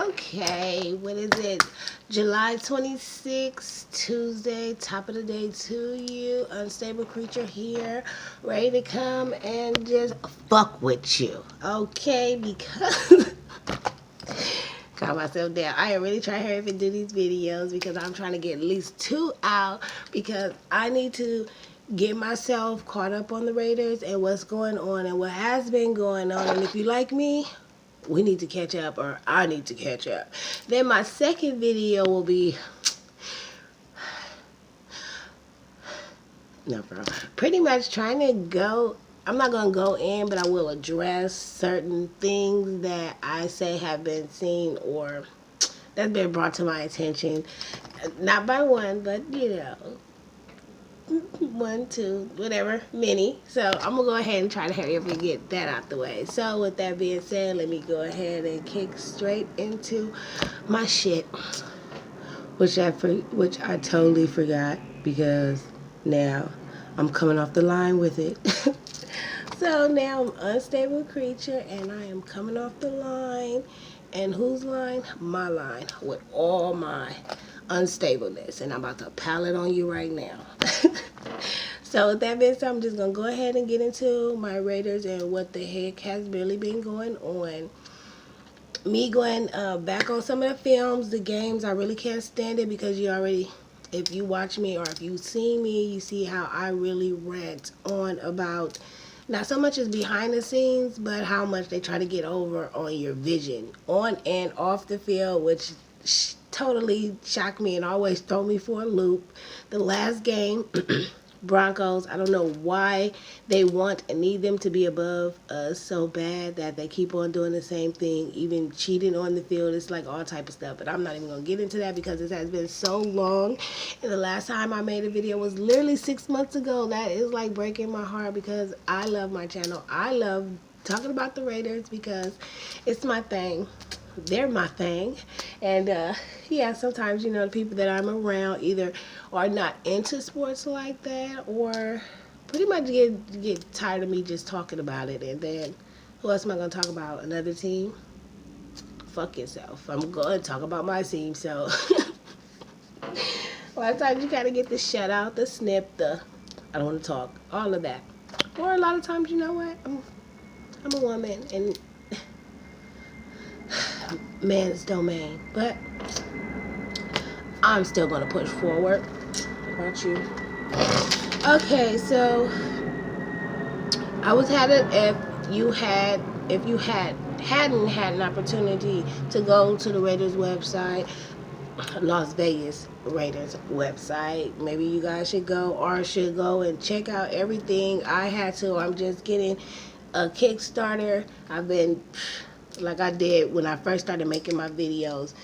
Okay, what is it? July 26th, Tuesday, top of the day to you. Unstable Creature here, ready to come and just fuck with you. Okay, because calm myself down. I am really trying to hurry up and do these videos because I'm trying to get at least 2 out because I need to get myself caught up on the Raiders and what's going on and what has been going on. And if you like me, we need to catch up, or I need to catch up. Then my second video will be, no bro, pretty much trying to go, I'm not going to go in, but I will address certain things that I say have been seen or that's been brought to my attention. Not by one, but you know, 1, 2, whatever, many. So I'm gonna go ahead and try to hurry up and get that out the way. So with that being said, let me go ahead and kick straight into my shit, which I totally forgot because now I'm coming off the line with it. So now I'm Unstable Creature and I am coming off the line. And whose line? My line, with all my unstableness. And I'm about to pile it on you right now. So with that being said, I'm just going to go ahead and get into my Raiders and what the heck has really been going on. Me going back on some of the films, the games, I really can't stand it because you already, if you watch me or if you see me, you see how I really rant on about not so much as behind the scenes, but how much they try to get over on your vision on and off the field, which totally shocked me and always throw me for a loop. The last game, Broncos, I don't know why they want and need them to be above us so bad that they keep on doing the same thing, even cheating on the field. It's like all type of stuff, but I'm not even going to get into that because it has been so long. And the last time I made a video was literally 6 months ago. That is like breaking my heart because I love my channel. I love talking about the Raiders because it's my thing. They're my thing. And yeah, sometimes, you know, the people that I'm around either are not into sports like that or pretty much get tired of me just talking about it. And then who else am I going to talk about? Another team? Fuck yourself. I'm going to talk about my team. So a lot of times you kind of get the shut out, the snip, the I don't want to talk, all of that. Or a lot of times, you know what, I'm a woman and man's domain, but I'm still gonna push forward. What about you? Okay, so I was had it if you hadn't had an opportunity to go to the Raiders website, Las Vegas Raiders website, maybe you guys should go and check out everything. I had to. I'm just getting a Kickstarter. I've been like I did when I first started making my videos.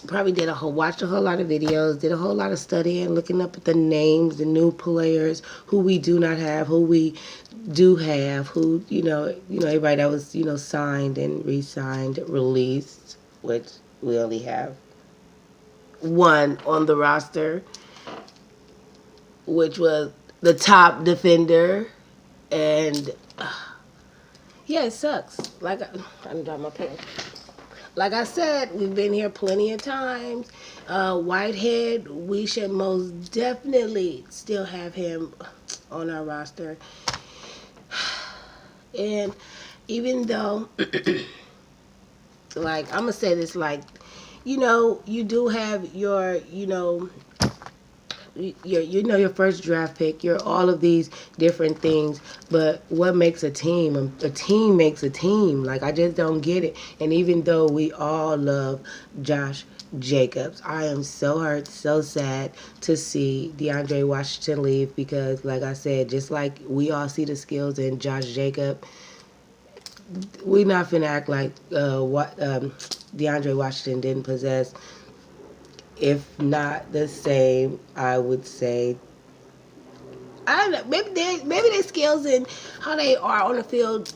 Probably watched a whole lot of videos, did a whole lot of studying, looking up at the names, the new players, who we do not have, who we do have, who, you know, everybody that was, you know, signed and re-signed, released, which we only have one on the roster, which was the top defender, and yeah, it sucks. Like I didn't drop my pen. Like I said, we've been here plenty of times. Whitehead, we should most definitely still have him on our roster. And even though, like, I'm going to say this, like, you know, you do have your, you know, your first draft pick, you're all of these different things, but what makes a team? A team makes a team. Like, I just don't get it. And even though we all love Josh Jacobs, I am so hurt, so sad to see DeAndre Washington leave because, like I said, just like we all see the skills in Josh Jacobs, we not finna act like DeAndre Washington didn't possess, if not the same, I would say. I don't know. Maybe their skills and how they are on the field,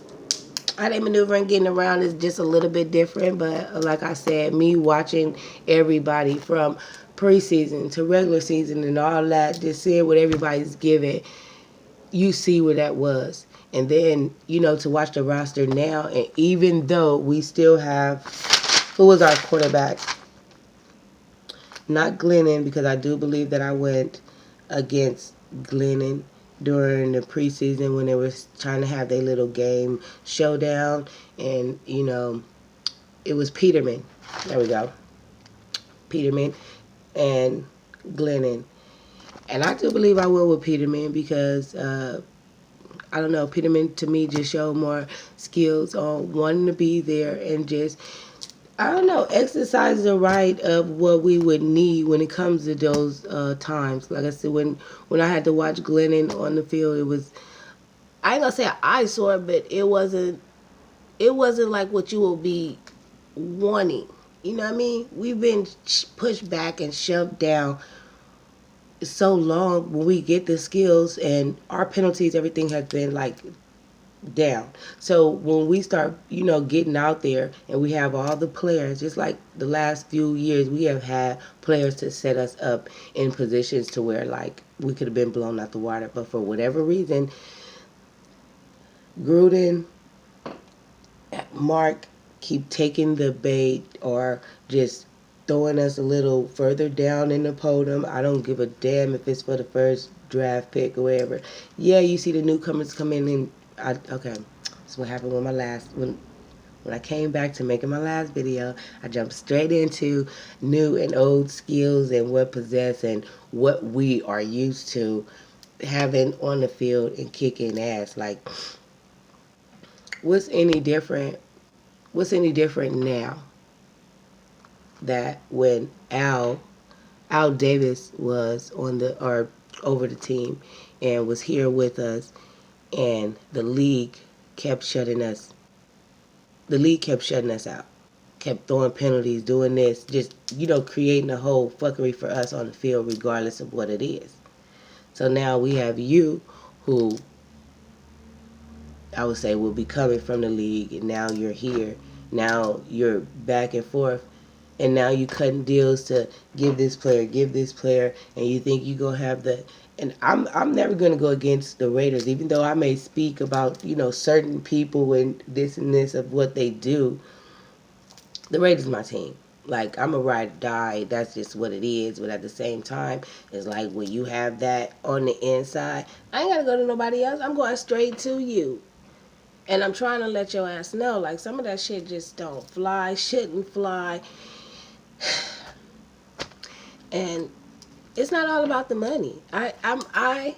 how they maneuver and getting around is just a little bit different. But like I said, me watching everybody from preseason to regular season and all that, just seeing what everybody's giving, you see where that was. And then, you know, to watch the roster now, and even though we still have Who was our quarterback? Not Glennon, because I do believe that I went against Glennon during the preseason when they were trying to have their little game showdown. And, you know, it was Peterman. There we go. Peterman and Glennon. And I do believe I will with Peterman because, I don't know, Peterman to me just showed more skills on wanting to be there and just, I don't know, exercise the right of what we would need when it comes to those times. Like I said, when I had to watch Glennon on the field, it was, I ain't gonna say an eyesore, but it wasn't like what you will be wanting. You know what I mean? We've been pushed back and shoved down so long when we get the skills, and our penalties, everything has been like down. So when we start, you know, getting out there and we have all the players, just like the last few years, we have had players to set us up in positions to where like we could have been blown out the water. But for whatever reason, Gruden, Mark keep taking the bait or just throwing us a little further down in the podium. I don't give a damn if it's for the first draft pick or whatever. Yeah, you see the newcomers come in and okay. So what happened with my last when I came back to making my last video, I jumped straight into new and old skills and what possess and what we are used to having on the field and kicking ass. Like, what's any different? What's any different now that when Al Davis was on the or over the team and was here with us, and the league kept shutting us. The league kept shutting us out, kept throwing penalties, doing this, just, you know, creating a whole fuckery for us on the field, regardless of what it is. So now we have you, who I would say will be coming from the league, and now you're here. Now you're back and forth, and now you cutting deals to give this player, and you think you gonna have the. And I'm never gonna go against the Raiders, even though I may speak about, you know, certain people and this of what they do. The Raiders my team. Like, I'm a ride or die. That's just what it is. But at the same time, it's like when you have that on the inside, I ain't gotta go to nobody else. I'm going straight to you. And I'm trying to let your ass know, like, some of that shit just don't fly, shouldn't fly. And it's not all about the money. I,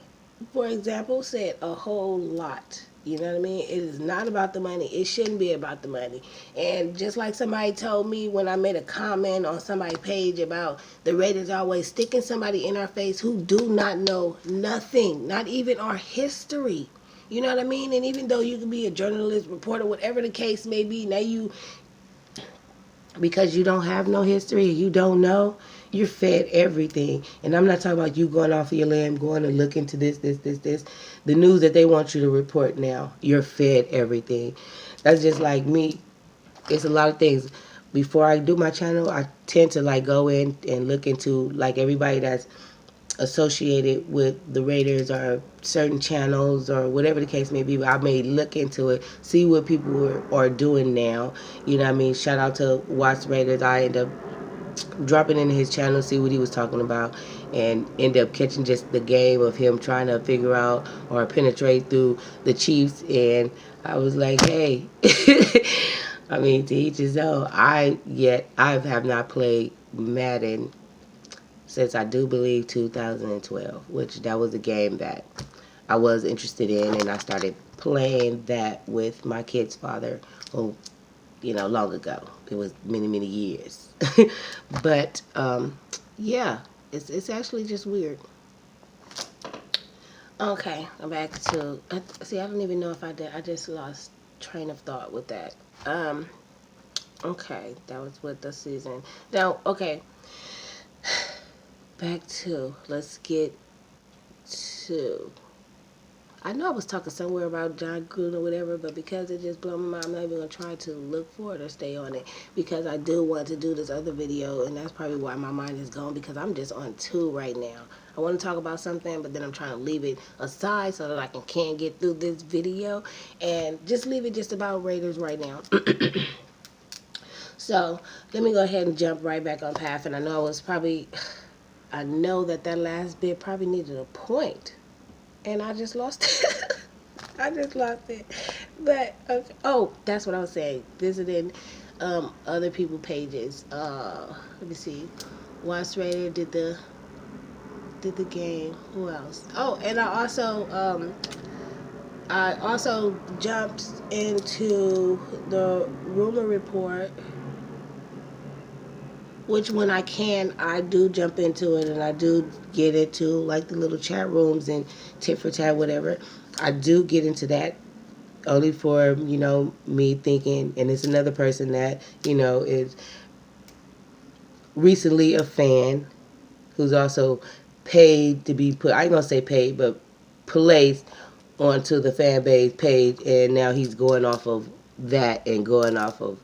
for example, said a whole lot. You know what I mean? It is not about the money. It shouldn't be about the money. And just like somebody told me when I made a comment on somebody's page about the Raiders always sticking somebody in our face who do not know nothing, not even our history. You know what I mean? And even though you can be a journalist, reporter, whatever the case may be, now you, because you don't have no history, you don't know, you're fed everything. And I'm not talking about you going off of your limb, going to look into this. The news that they want you to report now, you're fed everything. That's just like me. It's a lot of things. Before I do my channel, I tend to like go in and look into like everybody that's associated with the Raiders or certain channels or whatever the case may be. I may look into it, see what people are doing now. You know what I mean? Shout out to Watch Raiders. I end up dropping into his channel, see what he was talking about, and end up catching just the game of him trying to figure out or penetrate through the Chiefs. And I was like, hey, I mean, to each his own. I have not played Madden since I do believe 2012, which that was a game that I was interested in, and I started playing that with my kid's father, who, you know, long ago. It was many, many years. But, yeah, it's actually just weird. Okay, I'm back to, see, I don't even know if I did, I just lost train of thought with that. Okay, that was with the season. Now, okay, back to, let's get to, I know I was talking somewhere about John Gruden or whatever, but because it just blew my mind, I'm not even going to try to look for it or stay on it, because I do want to do this other video, and that's probably why my mind is gone, because I'm just on two right now. I want to talk about something, but then I'm trying to leave it aside so that I can get through this video, and just leave it just about Raiders right now. So let me go ahead and jump right back on path. And I know I know that last bit probably needed a point, and I just lost it. I just lost it. But okay. Oh, that's what I was saying. Visiting other people pages. Let me see. Watch Raider did the game. Who else? Oh, and I also jumped into the rumor report, which when I can, I do jump into it, and I do get into like the little chat rooms and tit for tat, whatever. I do get into that only for, me thinking, and it's another person that, is recently a fan who's also paid to be put, I ain't gonna say paid, but placed onto the fan base page, and now he's going off of that and going off of,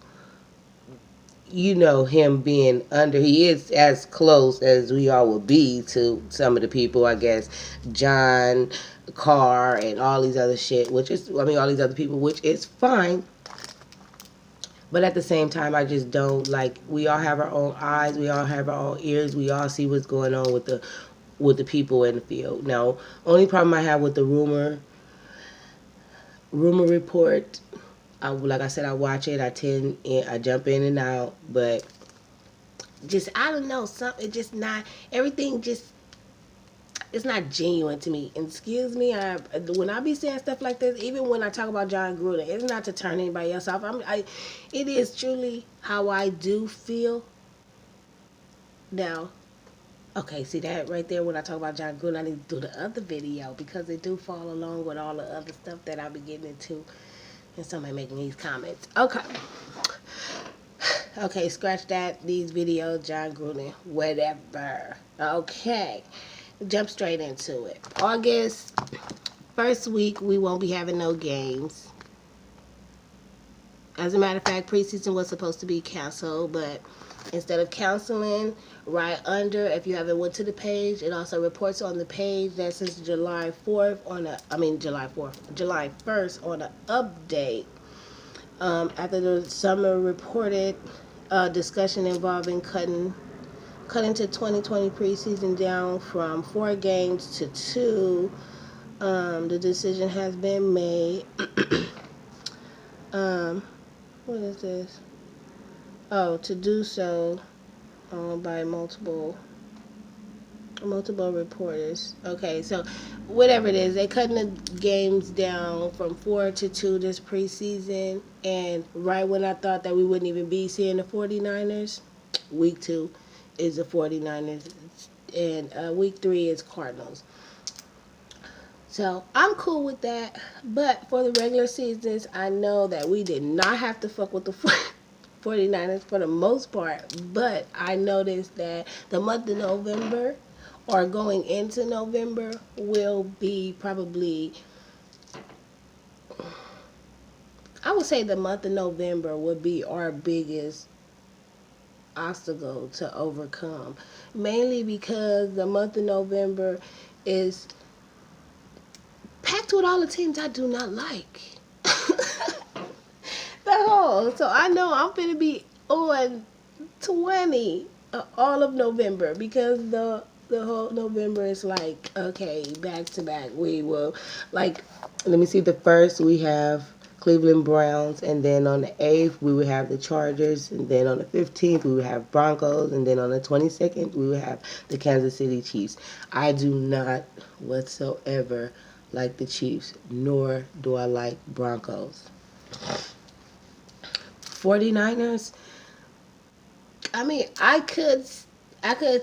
him being under, he is as close as we all will be to some of the people, I guess, John, Carr, and all these other shit, all these other people, which is fine. But at the same time, I just don't like. We all have our own eyes. We all have our own ears. We all see what's going on with the people in the field. Now, only problem I have with the rumor report, like I said, I watch it. I jump in and out, but just I don't know. It just not everything. Just it's not genuine to me. And excuse me, when I be saying stuff like this, even when I talk about John Gruden, it's not to turn anybody else off. It is truly how I do feel. Now, okay, see that right there. When I talk about John Gruden, I need to do the other video because it do fall along with all the other stuff that I be getting into, and somebody making these comments. Okay. Okay, scratch that. These videos, John Gruden, whatever. Okay, jump straight into it. August, first week, we won't be having no games. As a matter of fact, preseason was supposed to be canceled, but instead of canceling, right under, if you haven't went to the page, it also reports on the page that since July 1st on an update. After the summer reported discussion involving cutting to 2020 preseason down from 4 games to 2, the decision has been made. What is this? Oh, to do so by multiple reporters. Okay, so whatever it is, they cutting the games down from 4 to 2 this preseason, and right when I thought that we wouldn't even be seeing the 49ers, week 2 is the 49ers, and week 3 is Cardinals. So I'm cool with that, but for the regular seasons, I know that we did not have to fuck with the 49ers for the most part, but I noticed that the month of November or going into November will be probably, I would say the month of November would be our biggest obstacle to overcome, mainly because the month of November is packed with all the teams I do not like. So I know I'm gonna be on 20 all of November because the whole November is like, okay, back to back. We will, like, let me see, the first we have Cleveland Browns, and then on the 8th we will have the Chargers, and then on the 15th we will have Broncos, and then on the 22nd we will have the Kansas City Chiefs. I do not whatsoever like the Chiefs, nor do I like Broncos. 49ers, I mean, I could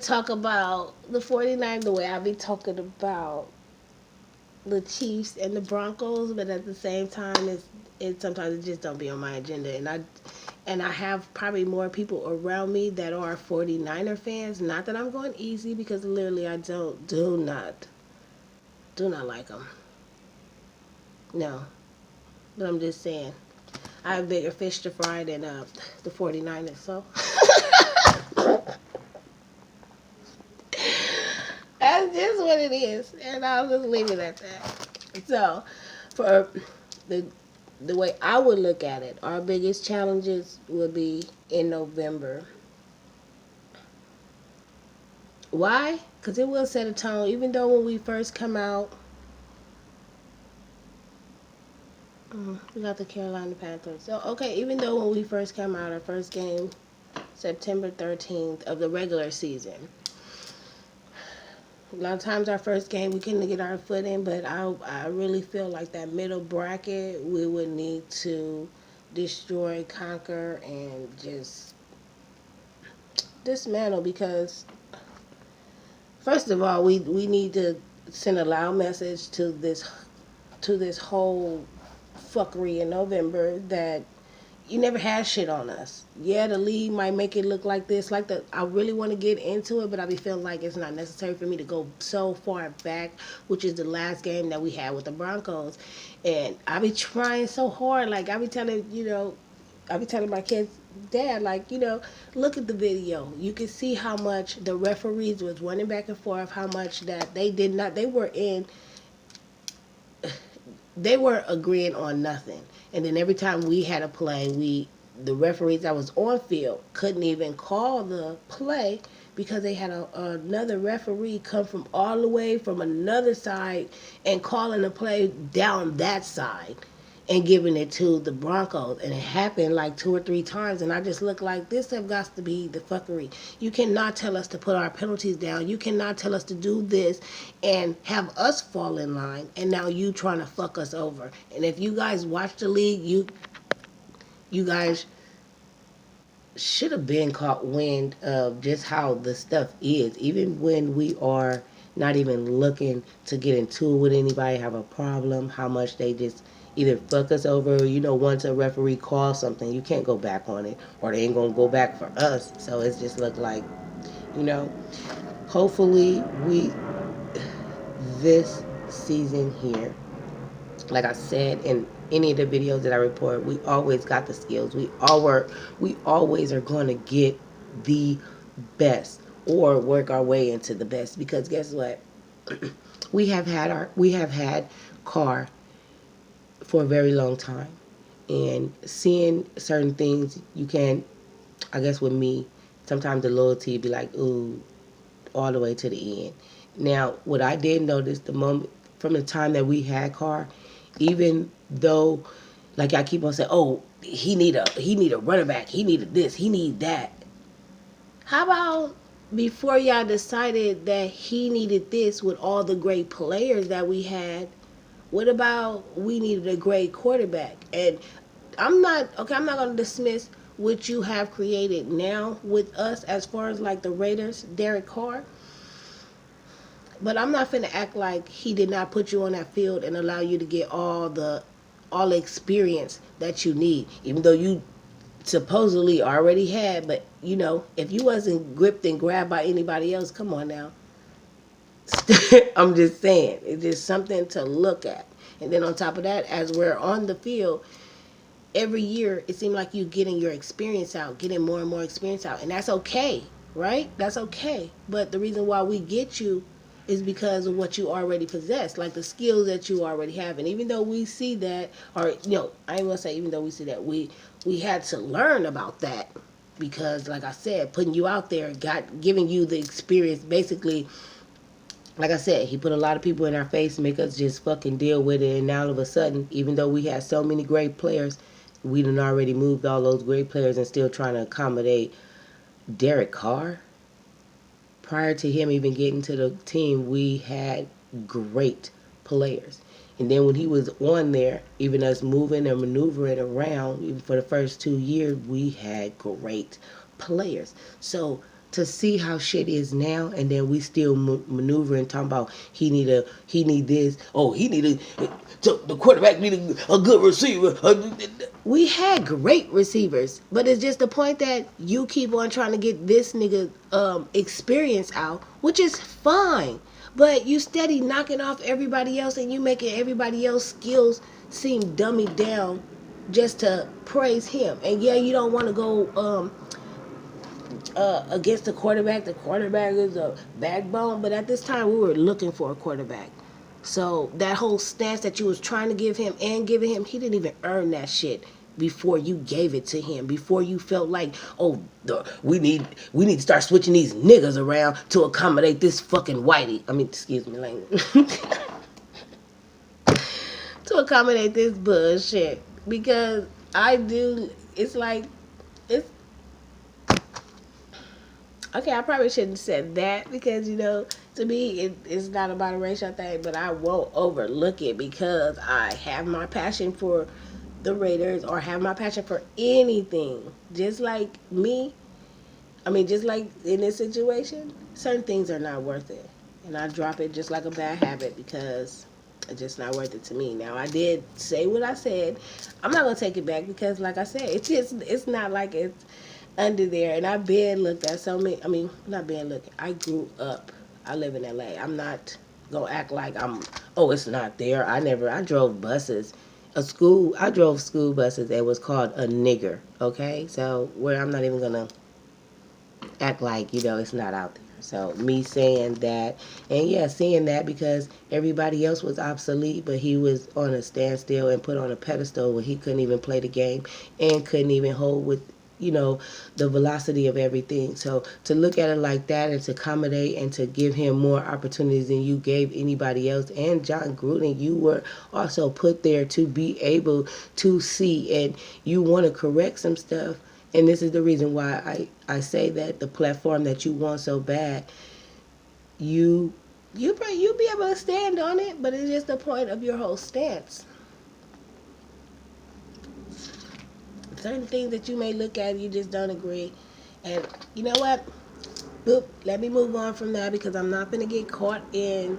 talk about the 49ers the way I be talking about the Chiefs and the Broncos, but at the same time, it sometimes it just don't be on my agenda, and I have probably more people around me that are 49er fans. Not that I'm going easy, because literally I do not like them. No, but I'm just saying I have bigger fish to fry than the 49ers. So. That's just what it is, and I'll just leave it at that. So, for the the way I would look at it, our biggest challenges would be in November. Why? Because it will set a tone. Even though when we first come out, we got the Carolina Panthers. So, okay, even though when we first come out, our first game, September 13th of the regular season, a lot of times our first game we couldn't get our foot in, but I really feel like that middle bracket we would need to destroy, conquer, and just dismantle because first of all we need to send a loud message to this whole fuckery in November that you never had shit on us. Yeah, the league might make it look like this, like the. I really want to get into it, but I be feeling like it's not necessary for me to go so far back, which is the last game that we had with the Broncos, and I be trying so hard. Like I be telling I be telling my kids, Dad, like look at the video. You can see how much the referees was running back and forth, how much that they did not. They were agreeing on nothing. And then every time we had a play, the referees that was on field couldn't even call the play because they had another referee come from all the way from another side and calling the play down that side and giving it to the Broncos. And it happened like 2 or 3 times. And I just look like this have got to be the fuckery. You cannot tell us to put our penalties down. You cannot tell us to do this and have us fall in line. And now you trying to fuck us over. And if you guys watch the league, you guys should have been caught wind of just how the stuff is. Even when we are not even looking to get into it with anybody, have a problem, how much they just either fuck us over, once a referee calls something, you can't go back on it, or they ain't gonna go back for us. So it's just look like, you know, hopefully this season here, like I said in any of the videos that I report, we always got the skills. We always are going to get the best or work our way into the best, because guess what? we have had Carr for a very long time, and seeing certain things, you can, I guess with me, sometimes the loyalty be like, ooh, all the way to the end. Now, what I did notice the moment from the time that we had Carr, even though, like I keep on saying, oh, he need a running back, he needed this, he need that. How about before y'all decided that he needed this with all the great players that we had? What about we needed a great quarterback? And I'm not going to dismiss what you have created now with us as far as like the Raiders, Derek Carr. But I'm not finna act like he did not put you on that field and allow you to get all the experience that you need, even though you supposedly already had. But if you wasn't gripped and grabbed by anybody else, come on now. I'm just saying, it's just something to look at. And then on top of that, as we're on the field, every year it seemed like you getting your experience out, getting more and more experience out, and that's okay, right? That's okay. But the reason why we get you is because of what you already possess, like the skills that you already have. And even though we see that, or I ain't gonna say even though we see that, we had to learn about that, because like I said, putting you out there, giving you the experience, basically. Like I said, he put a lot of people in our face to make us just fucking deal with it. And now all of a sudden, even though we had so many great players, we done already moved all those great players and still trying to accommodate Derek Carr. Prior to him even getting to the team, we had great players. And then when he was on there, even us moving and maneuvering around, even for the first 2 years, we had great players. So to see how shit is now, and then we still maneuvering, talking about he need this, oh, the quarterback need a good receiver. We had great receivers, but it's just the point that you keep on trying to get this nigga experience out, which is fine. But you steady knocking off everybody else, and you making everybody else skills seem dummied down just to praise him. And yeah, you don't want to go against the quarterback. The quarterback is a backbone, but at this time we were looking for a quarterback. So that whole stance that you was trying to give him and giving him, he didn't even earn that shit before you gave it to him. Before you felt like, oh, we need to start switching these niggas around to accommodate this fucking whitey. I mean, excuse me, language. To accommodate this bullshit, because I do. It's like it's okay. I probably shouldn't have said that because to me it's not about a racial thing, but I won't overlook it because I have my passion for the Raiders or have my passion for anything. Just like me, I mean, just like in this situation, certain things are not worth it, and I drop it just like a bad habit because it's just not worth it to me. Now I did say what I said. I'm not gonna take it back because, like I said, it's not like it's under there. And I've been looked at so many. I mean, not been looking. I grew up. I live in LA. I'm not gonna act like I'm. Oh, it's not there. I drove buses. I drove school buses. It was called a nigger. Okay, so where I'm not even gonna act like it's not out there. So me saying that, and yeah, seeing that because everybody else was obsolete, but he was on a standstill and put on a pedestal where he couldn't even play the game and couldn't even hold with the velocity of everything. So to look at it like that and to accommodate and to give him more opportunities than you gave anybody else, and John Gruden, you were also put there to be able to see, and you want to correct some stuff. And this is the reason why I say that the platform that you want so bad, you'll be able to stand on it, but it's just the point of your whole stance. Certain things that you may look at, you just don't agree. And you know what? Boop, let me move on from that because I'm not going to get caught in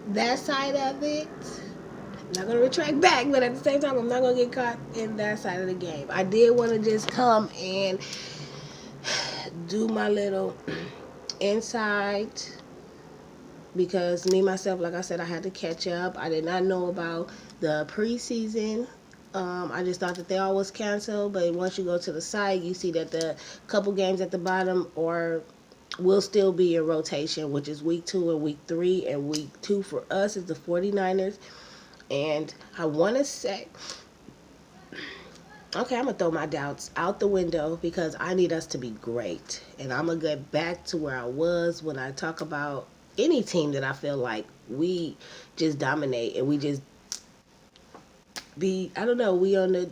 that side of it. I'm not going to retract back, but at the same time, I'm not going to get caught in that side of the game. I did want to just come and do my little inside because me myself, like I said, I had to catch up. I did not know about the preseason. I just thought that they all was canceled, but once you go to the site, you see that the couple games at the bottom will still be in rotation, which is week 2 and week 3, and week 2 for us is the 49ers. And I want to say, okay, I'm going to throw my doubts out the window because I need us to be great. And I'm going to get back to where I was when I talk about any team that I feel like we just dominate and we just I don't know, we on the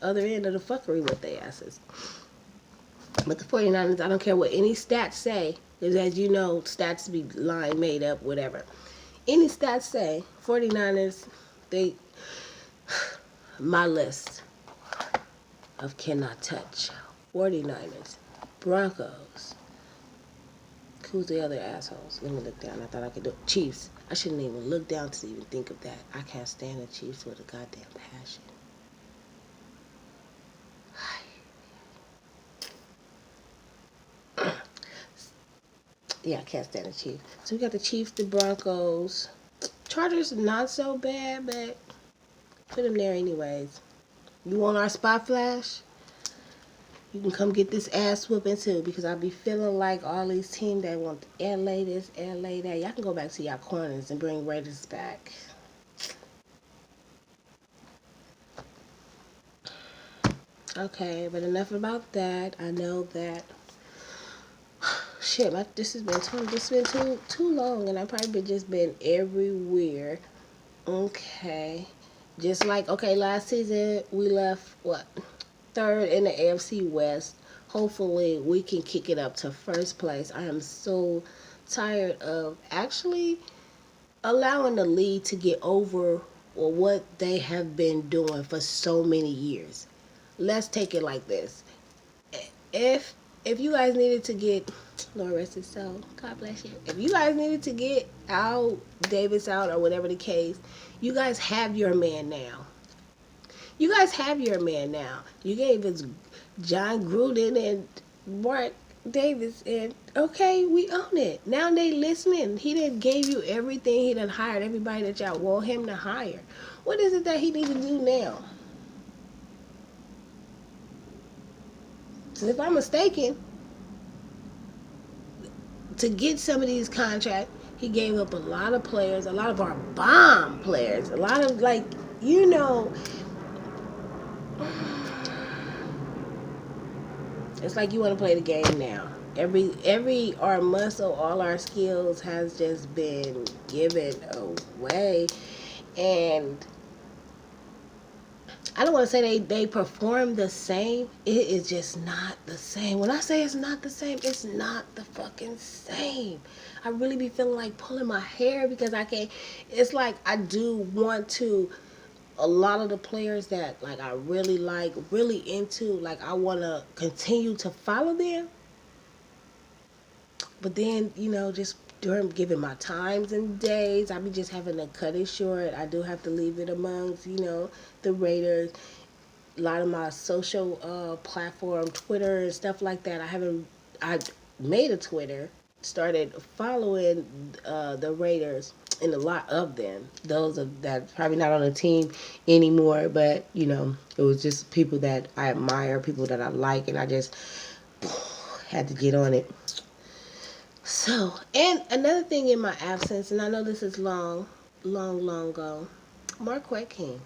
other end of the fuckery with their asses. But the 49ers, I don't care what any stats say, because as you know, stats be lying, made up, whatever. Any stats say, 49ers, my list of cannot touch. 49ers, Broncos. Who's the other assholes? Let me look down. I thought I could do it. Chiefs. I shouldn't even look down to even think of that. I can't stand the Chiefs with a goddamn passion. Yeah, I can't stand the Chiefs. So we got the Chiefs, the Broncos. Chargers, not so bad, but put them there anyways. You want our spot flash? You can come get this ass whooping too, because I be feeling like all these teams that want LA this, LA that. Y'all can go back to y'all corners and bring Raiders back. Okay, but enough about that. I know that. Shit, this has been too long, and I've probably just been everywhere. Okay, just like last season we left what 3rd in the AFC West. Hopefully we can kick it up to 1st place. I am so tired of actually allowing the league to get over what they have been doing for so many years. Let's take it like this. If you guys needed to get Lord rest his soul, God bless you. If you guys needed to get Davis out or whatever the case, you guys have your man now. You guys have your man now. You gave us John Gruden and Mark Davis, and okay, we own it. Now they listening. He done gave you everything. He done hired everybody that y'all want him to hire. What is it that he need to do now? Because if I'm mistaken, to get some of these contracts, He gave up a lot of players, a lot of our bomb players, a lot of like, you know, it's like you want to play the game now. Every our muscle, all our skills has just been given away, and I don't want to say they perform the same. It is just not the same. When I say it's not the same, it's not the fucking same. I really be feeling like pulling my hair because I can't. It's like I do want to. A lot of the players that like I really like, really into, like I want to continue to follow them. But then, just during giving my times and days, I be just having to cut it short. I do have to leave it amongst, the Raiders. A lot of my social platform, Twitter and stuff like that. I made a Twitter, started following the Raiders, and a lot of them. Those that probably not on the team anymore, but it was just people that I admire, people that I like, and I just had to get on it. So, and another thing in my absence, and I know this is long, long, long ago, Marquette King.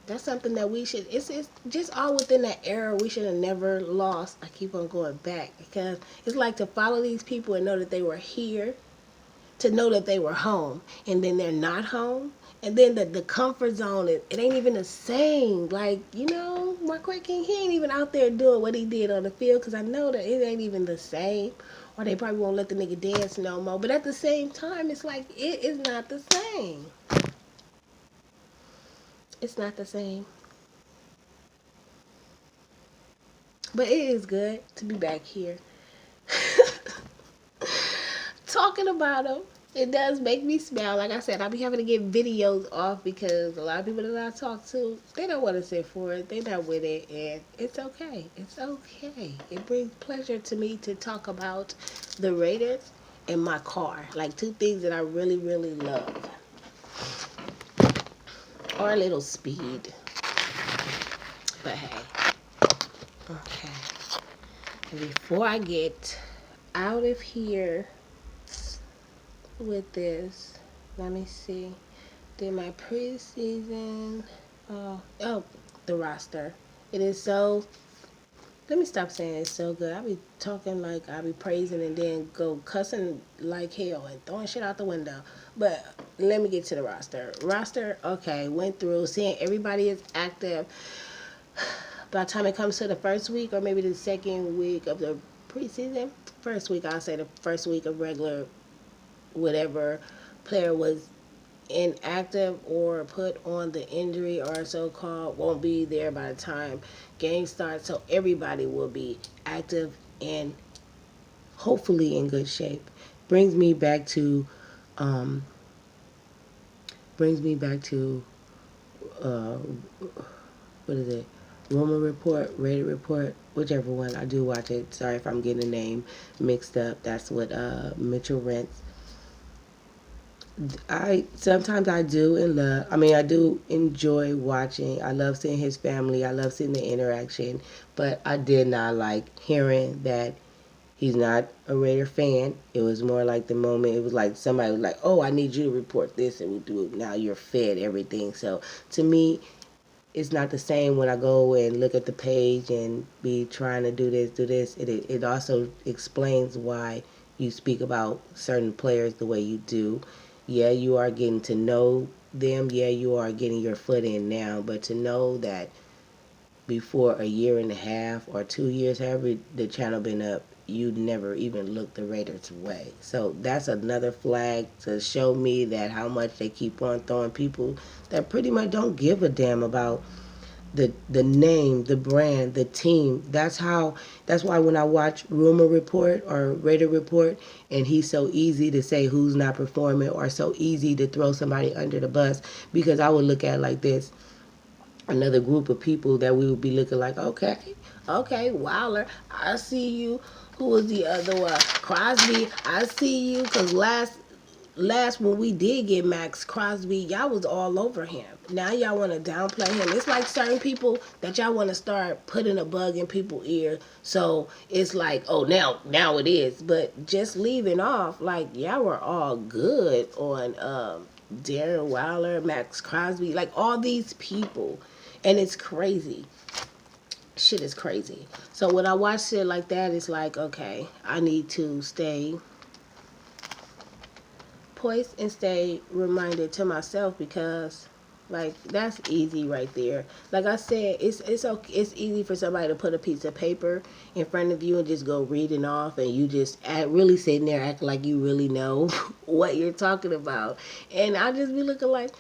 That's something that we should, it's just all within that era we should have never lost. I keep on going back because it's like to follow these people and know that they were here, to know that they were home, and then they're not home. And then the comfort zone, it ain't even the same. Like, Marquette King, he ain't even out there doing what he did on the field because I know that it ain't even the same. Or they probably won't let the nigga dance no more. But at the same time, it's like, it is not the same. It's not the same. But it is good to be back here. Talking about them. It does make me smile. Like I said, I'll be having to get videos off because a lot of people that I talk to, they don't want to sit for it. They're not with it. And it's okay. It's okay. It brings pleasure to me to talk about the Raiders and my car. Like two things that I really, really love. Or a little speed. But hey. Okay. And before I get out of here with this, let me see. Did my preseason? Oh, the roster. It is so. Let me stop saying it's so good. I be talking like I be praising and then go cussing like hell and throwing shit out the window. But let me get to the roster. Roster, okay, went through seeing everybody is active. By the time it comes to the first week or maybe the second week of the preseason, first week I'll say the first week of regular whatever player was inactive or put on the injury or so-called won't be there by the time game starts, so everybody will be active and hopefully in good shape. Brings me back to um brings me back to uh what is it, Rumor Report, Reddit Report, whichever one. I do watch it. Sorry if I'm getting the name mixed up. That's what Mitchell Rents. I sometimes I do and love. I mean, I do enjoy watching. I love seeing his family. I love seeing the interaction. But I did not like hearing that he's not a Raider fan. It was more like the moment. It was like somebody was like, "Oh, I need you to report this," and we do it. Now you're fed everything. So to me, it's not the same when I go and look at the page and be trying to do this, do this. It also explains why you speak about certain players the way you do. Yeah, you are getting to know them. Yeah, you are getting your foot in now. But to know that before a year and a half or 2 years, however the channel been up, you never even looked the Raiders' way. So that's another flag to show me that how much they keep on throwing people that pretty much don't give a damn about the name, the brand, the team. That's why when I watch Rumor Report or Raider Report and he's so easy to say who's not performing or so easy to throw somebody under the bus, because I would look at it like this. Another group of people that we would be looking like, okay, Wilder, I see you. Who was the other one? Crosby, I see you. Because last when we did get Max Crosby, y'all was all over him. Now y'all want to downplay him. It's like certain people that y'all want to start putting a bug in people's ear. So it's like, oh, now it is. But just leaving off, like y'all were all good on Darren Waller, Max Crosby, like all these people, and it's crazy. Shit is crazy. So when I watch shit like that, it's like, okay, I need to stay poised and stay reminded to myself, because like that's easy right there. Like I said, it's okay, it's easy for somebody to put a piece of paper in front of you and just go reading off, and you just really sitting there acting like you really know what you're talking about, and I just be looking like,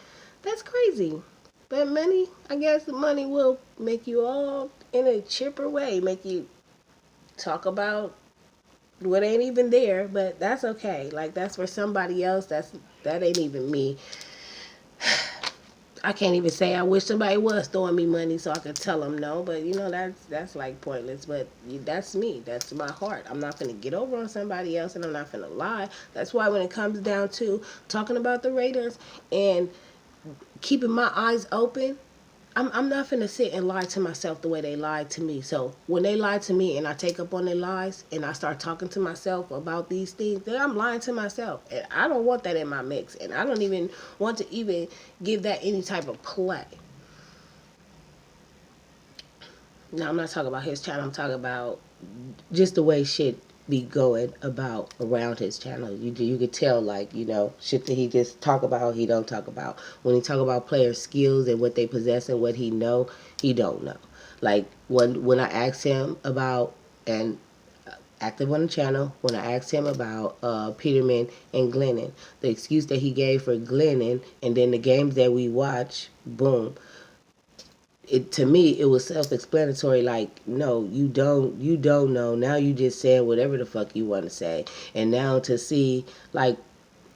that's crazy. But money, I guess money will make you all in a chipper way, make you talk about what ain't even there, but that's okay. Like that's for somebody else. That ain't even me. I can't even say I wish somebody was throwing me money so I could tell them no, but you know that's like pointless. But that's me. That's my heart. I'm not gonna get over on somebody else, and I'm not gonna lie. That's why when it comes down to talking about the Raiders and keeping my eyes open, I'm not finna sit and lie to myself the way they lied to me. So when they lie to me and I take up on their lies and I start talking to myself about these things, then I'm lying to myself. And I don't want that in my mix. And I don't even want to even give that any type of play. Now, I'm not talking about his channel. I'm talking about just the way shit be going about around his channel. You could tell, like, you know, shit that he just talk about, he don't talk about. When he talk about player skills and what they possess and what he don't know. Like when I asked him about, and active on the channel, when I asked him about Peterman and Glennon, the excuse that he gave for Glennon, and then the games that we watch, boom, it, to me, it was self-explanatory. Like, no, you don't know. Now you just said whatever the fuck you want to say, and now to see, like,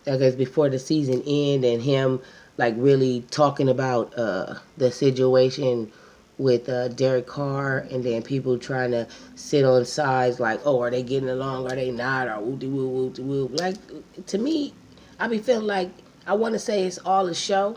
I guess before the season end and him like really talking about the situation with Derek Carr, and then people trying to sit on sides like, oh, are they getting along? Are they not? Or woo woo woo woo. Like, to me, I be feeling like I want to say it's all a show,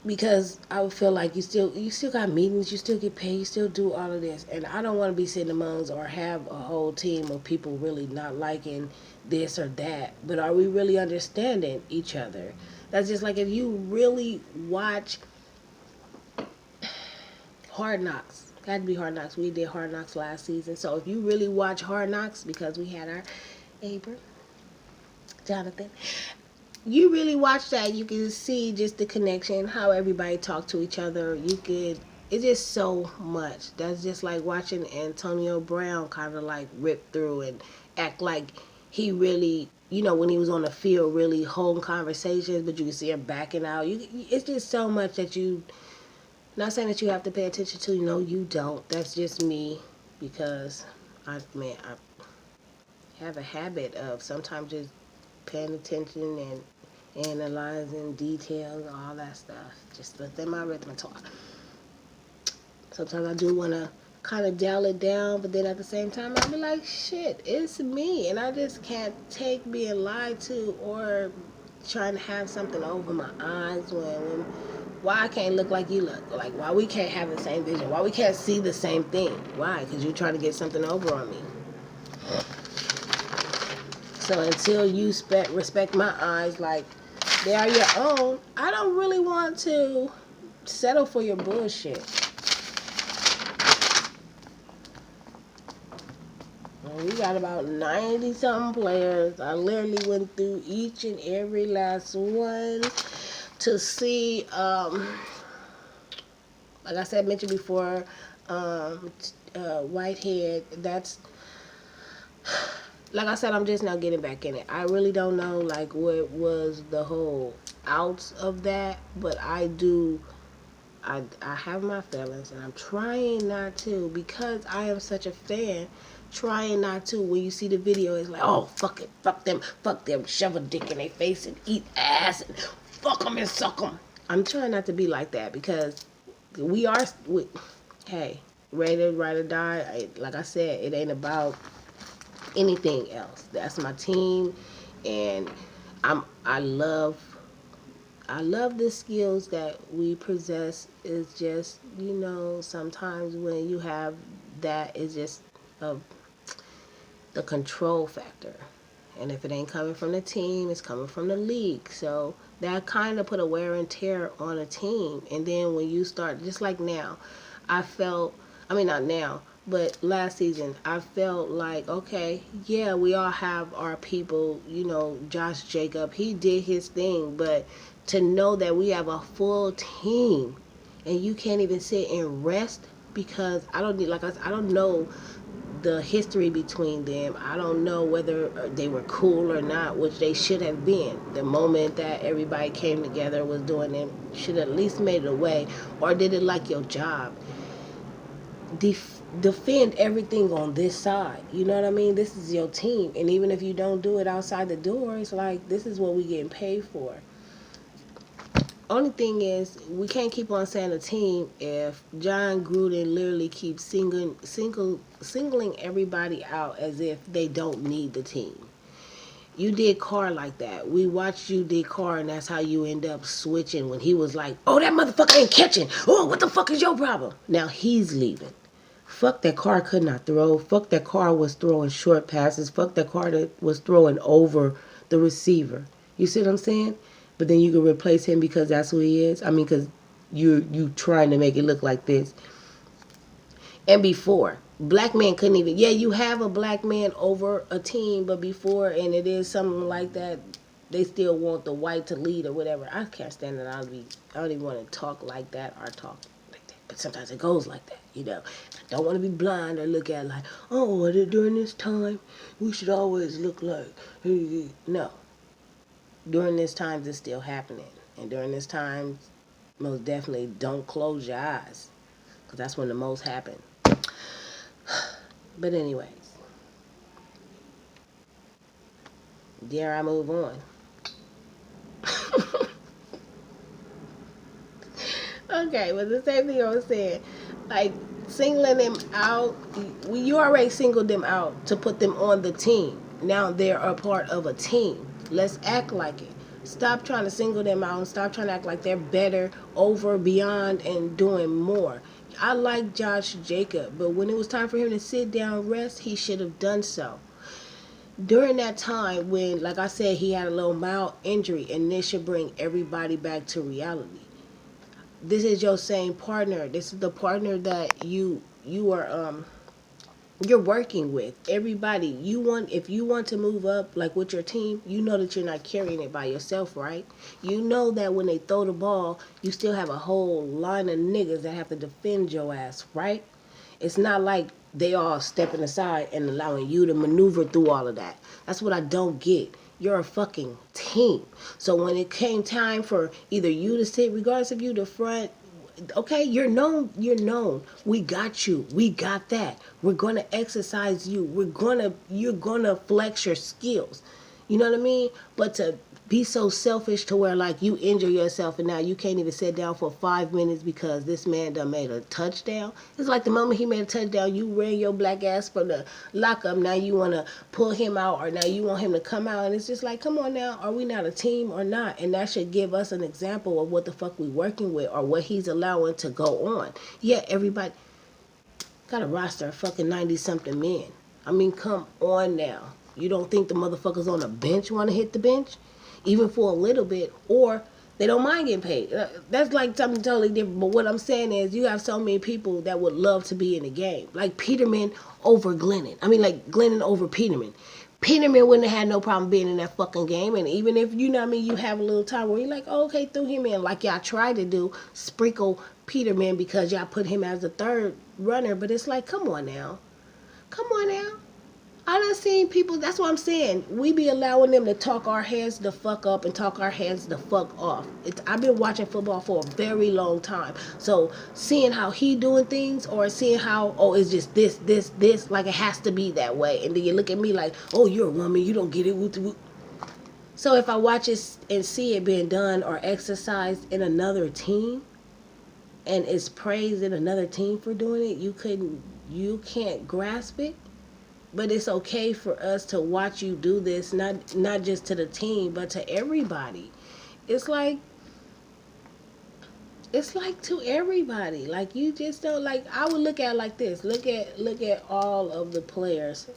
because I would feel like you still got meetings, you still get paid, you still do all of this, and I don't want to be sitting amongst or have a whole team of people really not liking this or that. But are we really understanding each other? That's just like if you really watch Hard Knocks. Had to be Hard Knocks. We did Hard Knocks last season, so if you really watch Hard Knocks, because we had our Abram, Jonathan, you really watch that, you can see just the connection, how everybody talk to each other. You could, it's just so much. That's just like watching Antonio Brown kind of like rip through and act like he really, you know, when he was on the field, really hold conversations, but you can see him backing out. It's just so much that you, not saying that you have to pay attention to. You know, you don't. That's just me, because I have a habit of sometimes just paying attention and analyzing details, all that stuff. Just within my rhythm of talk. Sometimes I do want to kind of dial it down, but then at the same time, I'll be like, shit, it's me. And I just can't take being lied to or trying to have something over my eyes when why I can't look like you look. Like, why we can't have the same vision. Why we can't see the same thing. Why? Because you're trying to get something over on me. So until you respect my eyes like they are your own, I don't really want to settle for your bullshit. Well, we got about 90 something players. I literally went through each and every last one to see, like I said, mentioned before, Whitehead. That's, like I said, I'm just now getting back in it. I really don't know like what was the whole outs of that, but I have my feelings, and I'm trying not to, because I am such a fan. Trying not to, when you see the video, it's like, oh, fuck it, fuck them, shove a dick in their face and eat ass and fuck them and suck them. I'm trying not to be like that, because hey, ready to ride or die. Like I said, it ain't about anything else. That's my team, And I love the skills that we possess. Is just, sometimes when you have that, it's just uh, the control factor. And if it ain't coming from the team, it's coming from the league. So that kind of put a wear and tear on a team. And then when you start, just like now, I felt, I mean, not now, but last season, I felt like, okay, yeah, we all have our people, Josh Jacob, he did his thing. But to know that we have a full team and you can't even sit and rest because I don't need, like I don't know the history between them. I don't know whether they were cool or not, which they should have been. The moment that everybody came together was doing them, should at least made it away. Or did it like your job? Defend everything on this side. You know what I mean? This is your team. And even if you don't do it outside the door, it's like, this is what we getting paid for. Only thing is, we can't keep on saying a team if John Gruden literally keeps singling everybody out as if they don't need the team. You did Carr like that. We watched you did Carr, and that's how you end up switching when he was like, "Oh, that motherfucker ain't catching. Oh, what the fuck is your problem?" Now he's leaving. Fuck that Carr could not throw. Fuck that Carr was throwing short passes. Fuck that Carr that was throwing over the receiver. You see what I'm saying? But then you can replace him because that's who he is. I mean, because you trying to make it look like this. And before, black men couldn't even. Yeah, you have a black man over a team, but before, and it is something like that, they still want the white to lead or whatever. I can't stand it. I don't even want to talk like that or talk like that. But sometimes it goes like that. I don't want to be blind or look at it like, oh, during this time, we should always look like. No. During this time, it's still happening. And during this time, most definitely don't close your eyes. Because that's when the most happen. But anyways, dare I move on? Okay, well, the same thing I was saying. Like, singling them out, you already singled them out to put them on the team. Now they're a part of a team. Let's act like it. Stop trying to single them out and stop trying to act like they're better, over, beyond, and doing more. I like Josh Jacob, but when it was time for him to sit down, rest, he should have done so. During that time when, like I said, he had a little mild injury, and this should bring everybody back to reality. This is your same partner. This is the partner that you are you're working with. Everybody, if you want to move up like with your team, you know that you're not carrying it by yourself, right? You know that when they throw the ball, you still have a whole line of niggas that have to defend your ass, right? It's not like they all stepping aside and allowing you to maneuver through all of that. That's what I don't get. You're a fucking team. So when it came time for either you to sit, regardless of you the front, okay, you're known. You're known. We got you. We got that. We're gonna exercise you. You're gonna flex your skills. You know what I mean? But to be so selfish to where like you injure yourself and now you can't even sit down for 5 minutes because this man done made a touchdown. It's like the moment he made a touchdown, you ran your black ass from the lockup. Now you want to pull him out or now you want him to come out. And it's just like, come on now, are we not a team or not? And that should give us an example of what the fuck we working with or what he's allowing to go on. Yeah, everybody got a roster of fucking 90-something men. I mean, come on now. You don't think the motherfuckers on the bench want to hit the bench? Even for a little bit, or they don't mind getting paid. That's like something totally different. But what I'm saying is, you have so many people that would love to be in the game, like Peterman over Glennon. I mean, like Glennon over Peterman. Peterman wouldn't have had no problem being in that fucking game, and even if you know what I mean, you have a little time where you're like, oh, okay, threw him in, like y'all tried to do, sprinkle Peterman because y'all put him as the third runner. But it's like, come on now, come on now. I done seen people, that's what I'm saying. We be allowing them to talk our heads the fuck up and talk our heads the fuck off. I've been watching football for a very long time. So seeing how he doing things or seeing how, oh, it's just this, like it has to be that way. And then you look at me like, oh, you're a woman, you don't get it. So if I watch it and see it being done or exercised in another team and it's praised in another team for doing it, you can't grasp it. but it's okay for us to watch you do this, not just to the team, but to everybody. It's like to everybody. Like you just don't like. I would look at it like this. Look at all of the players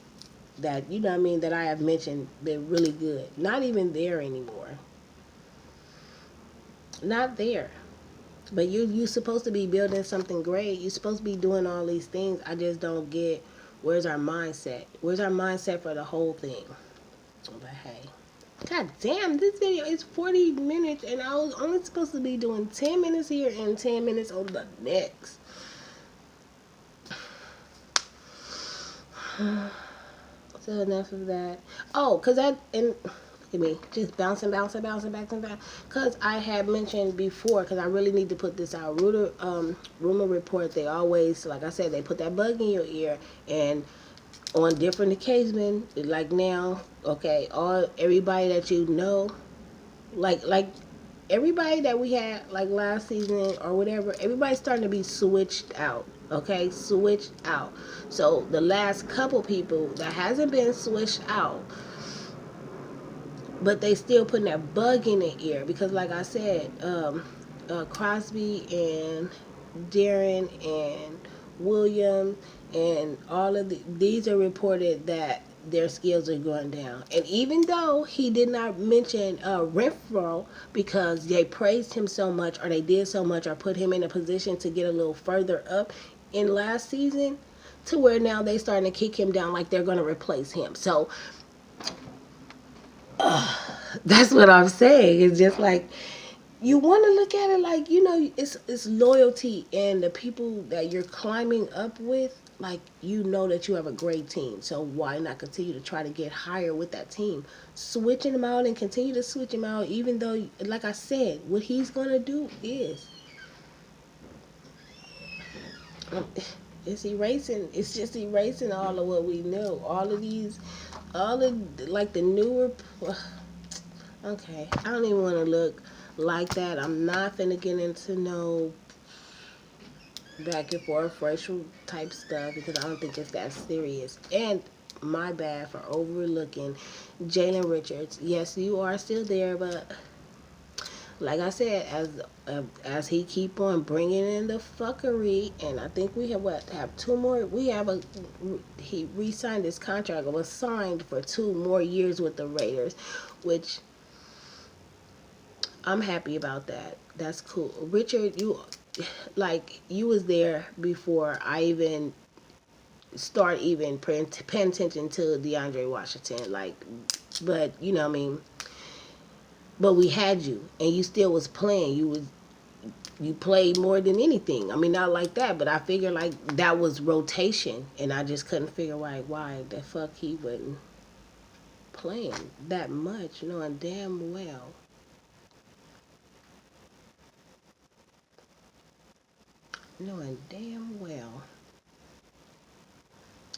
that you know what I mean that I have mentioned been really good. Not even there anymore. Not there. But you supposed to be building something great. You're supposed to be doing all these things. I just don't get where's our mindset. Where's our mindset for the whole thing? But hey. God damn, this video is 40 minutes and I was only supposed to be doing 10 minutes here and 10 minutes on the next. So enough of that. Oh, because that, and look at me, just bouncing back and back. Because I had mentioned before, because I really need to put this out. Rumor report, they always, like I said, they put that bug in your ear. And on different occasions, like now, okay, everybody that you know, like everybody that we had like last season or whatever, everybody's starting to be switched out. Okay, switched out. So the last couple people that hasn't been switched out, but they still putting that bug in their ear because, like I said, Crosby and Darren and William and all of these are reported that their skills are going down. And even though he did not mention Renfro because they praised him so much or they did so much or put him in a position to get a little further up in last season, to where now they starting to kick him down like they're going to replace him. So that's what I'm saying. It's just like you want to look at it like it's loyalty and the people that you're climbing up with. Like that you have a great team, so why not continue to try to get higher with that team? Switching them out and continue to switch them out, even though, like I said, what he's gonna do is it's erasing. It's just erasing all of what we know. All of these, all of like the newer. Okay, I don't even want to look like that. I'm not finna get into no back and forth racial type stuff because I don't think it's that serious. And my bad for overlooking Jalen Richards. Yes, you are still there, but like I said, as he keep on bringing in the fuckery, and I think we have two more. We have he re-signed his contract or was signed for 2 more years with the Raiders, which I'm happy about that. That's cool. Richard, you was there before I even start even paying attention to DeAndre Washington. But you know what I mean. But we had you, and you still was playing. You played more than anything. I mean, not like that, but I figured like that was rotation, and I just couldn't figure why the fuck he wasn't playing that much, knowing damn well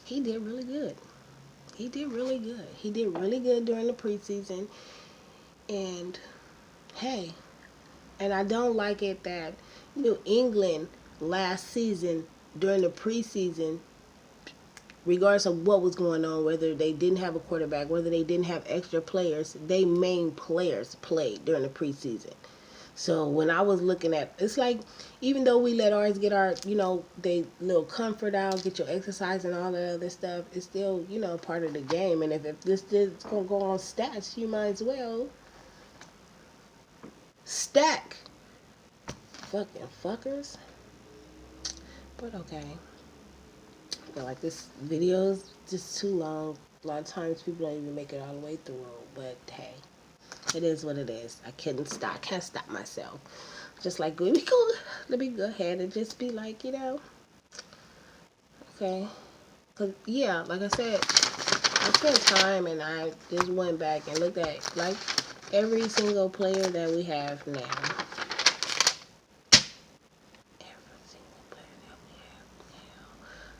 he did really good. He did really good. He did really good during the preseason. And hey, and I don't like it that New England last season during the preseason, regardless of what was going on, whether they didn't have a quarterback, whether they didn't have extra players, they main players played during the preseason. So when I was looking at, it's like, even though we let ours get our, they little comfort out, get your exercise and all that other stuff, it's still, part of the game. And if this is going to go on stats, you might as well stack. Fucking fuckers. But okay. I feel like this video is just too long. A lot of times people don't even make it all the way through. But hey, it is what it is. I can't stop myself. Just like, let me go ahead and just be like, okay. Cause yeah, like I said, I spent time and I just went back and looked at like every single player that we have now.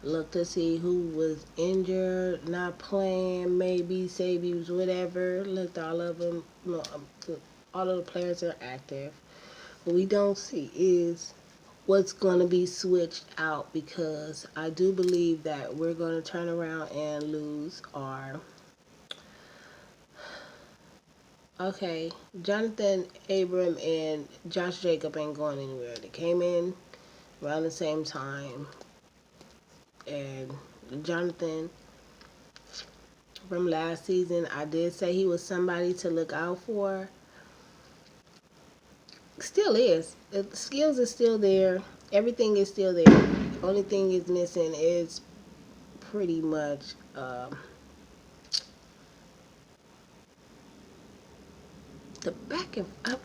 Look to see who was injured, not playing, maybe saviors, whatever. Looked all of them, all of the players are active. What we don't see is what's going to be switched out, because I do believe that we're going to turn around and lose our. Okay, Jonathan Abram and Josh Jacob ain't going anywhere. They came in around the same time, and Jonathan from last season, I did say he was somebody to look out for. Still is. The skills is still there. Everything is still there. Only thing is missing is pretty much the back and up.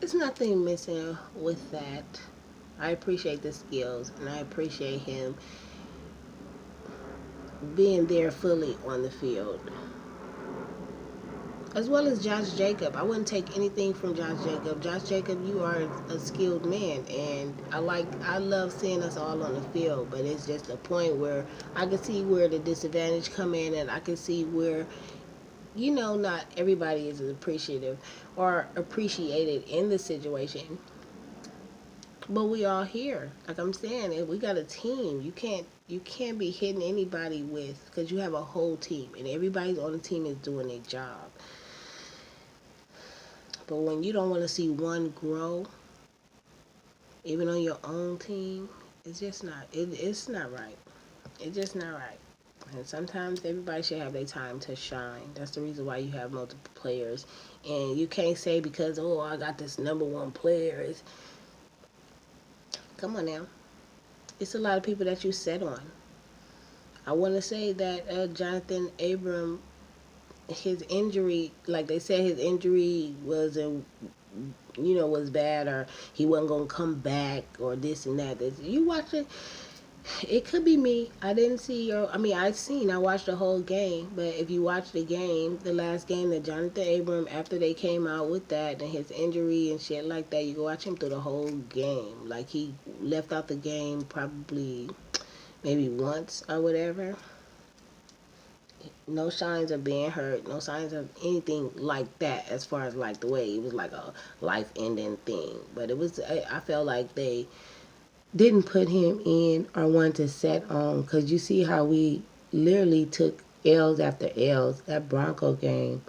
There's nothing missing with that. I appreciate the skills, and I appreciate him being there fully on the field, as well as Josh Jacob. I wouldn't take anything from Josh Jacob. Josh Jacob, you are a skilled man, and I love seeing us all on the field. But it's just a point where I can see where the disadvantage come in, and I can see where, not everybody is as appreciative or appreciated in the situation. But we all here. Like I'm saying, if we got a team. You can't be hitting anybody with, because you have a whole team, and everybody on the team is doing their job. But when you don't want to see one grow, even on your own team, it's just not. It's not right. It's just not right. And sometimes everybody should have their time to shine. That's the reason why you have multiple players. And you can't say because, oh, I got this number one player. Come on now. It's a lot of people that you set on. I want to say that Jonathan Abram, his injury, like they said, his injury was bad, or he wasn't gonna come back, or this and that. You watch it. It could be me. I didn't see your. I mean, I watched the whole game. But if you watch the game, the last game that Jonathan Abram, after they came out with that and his injury and shit like that, you go watch him through the whole game. Like, he left out the game probably maybe once or whatever. No signs of being hurt. No signs of anything like that. As far as like the way it was like a life-ending thing. But it was. I felt like they didn't put him in or want to set on, because you see how we literally took L's after L's. That Bronco game